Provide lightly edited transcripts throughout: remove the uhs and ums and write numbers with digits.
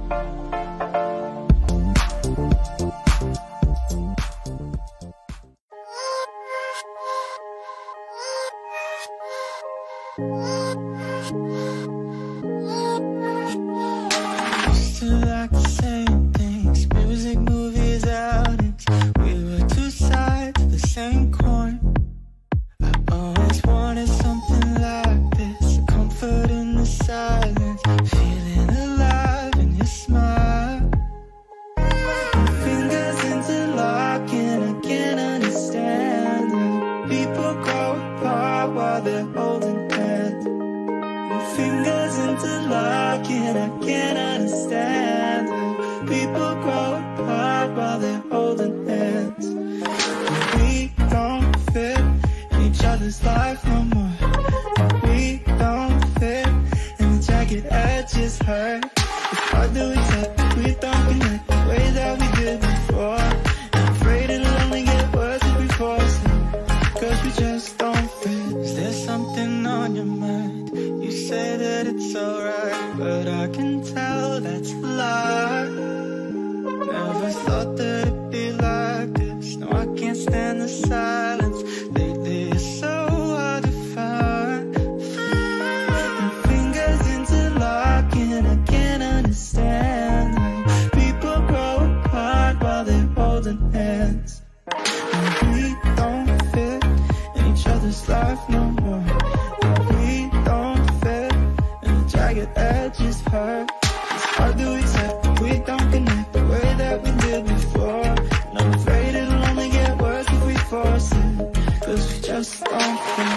Used to like the same things, music, movies, outings. We were two sides of the same coin. I always wanted something like this, a comfort in the silence, feeling alive in your smile. My fingers interlocking, I can't understand it. People grow apart while they're holding hands. My fingers interlocking, I can't understand it. People grow apart while they're holding hands. And we don't fit in each other's life no more. And we don't fit, and the jagged edges hurt. It's hard to accept that we don't connect the way that we did before. I'm afraid it'll only get worse if we force it, 'cause we just don't fit. Is there something on your mind? You say that it's alright, but I can tell that's a lie. Never thought that it'd be like this. No, I can't stand the silence. Lately it's so hard to find. My fingers interlocking, I can't understand. People grow apart while they're holding hands. And we don't fit in each other's life no more. And we don't fit, and the jagged edges hurt. It's hard to accept that we don't connect the way that we did before. And I'm afraid it'll only get worse if we force it, 'cause we just don't fit.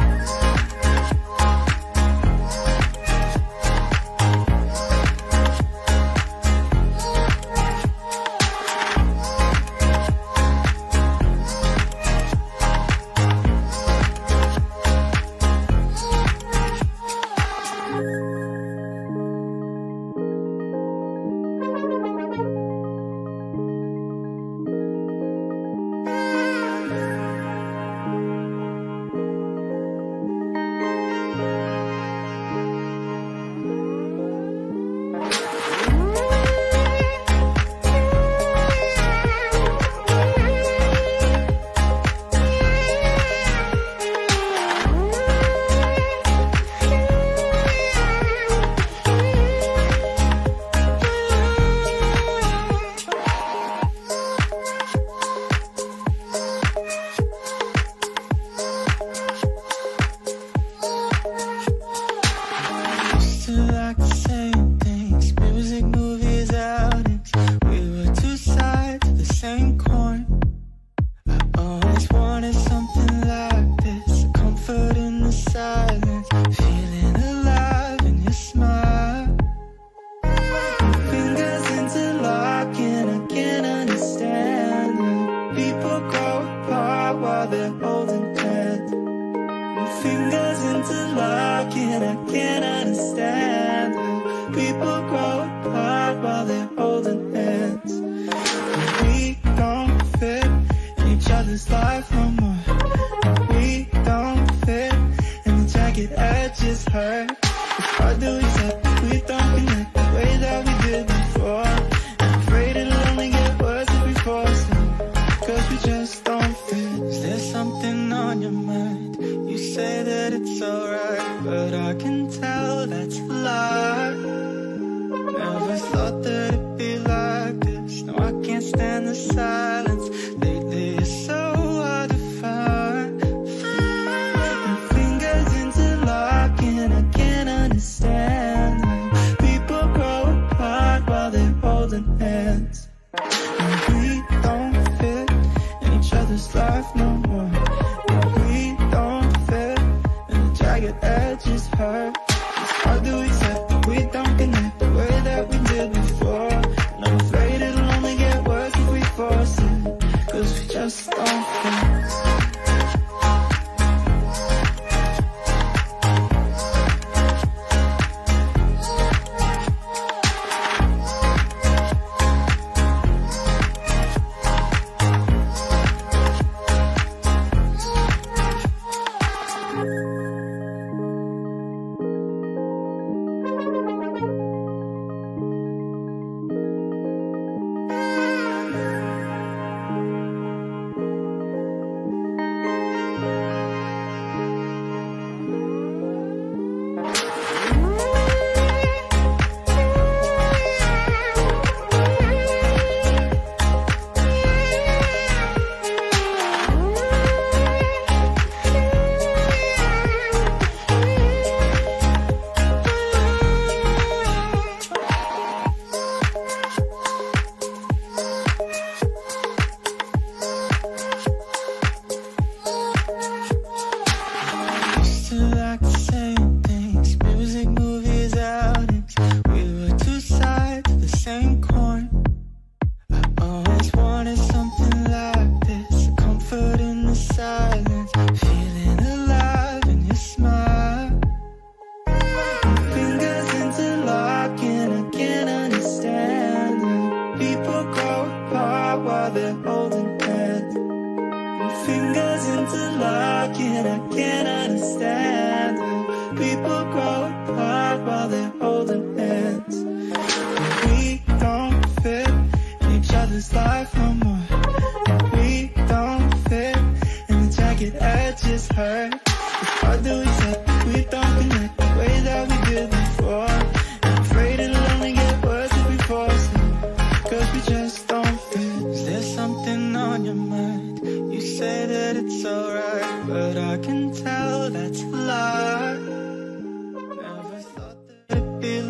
Used to like the same things, music, movies, outings. We were two sides of the same coin. I always wanted something like this, a comfort in the silence, feeling alive in your smile. My fingers interlocking, I can't understand it. People grow apart while they're holding hands. My fingers interlocking, I can't understand it. People grow apart while they're holding hands. And we don't fit in each other's life no more. And we don't fit, and the jagged edges hurt. It's hard to accept that we don't connect the way that we did before. I'm afraid it'll only get worse if we force it, 'cause we just don't fit. Is there something on your mind? You say that it's alright, but I can tell that's a lie. Never thought that it'd be like this. No, I can't stand the silence. Lately it's so hard to find. My fingers interlocking, I can't understand. People grow apart while they're holding hands. And we don't fit in each other's life no more. And we don't fit, and the jagged edges hurt. It's hard to accept that we don't connect the way that we did before. while they're holding hands. And fingers interlocking, I can't understand how people grow apart while they're holding hands. And we don't fit in each other's life no more. And we don't fit, and the jagged edges hurt. It's hard to accept we don't connect.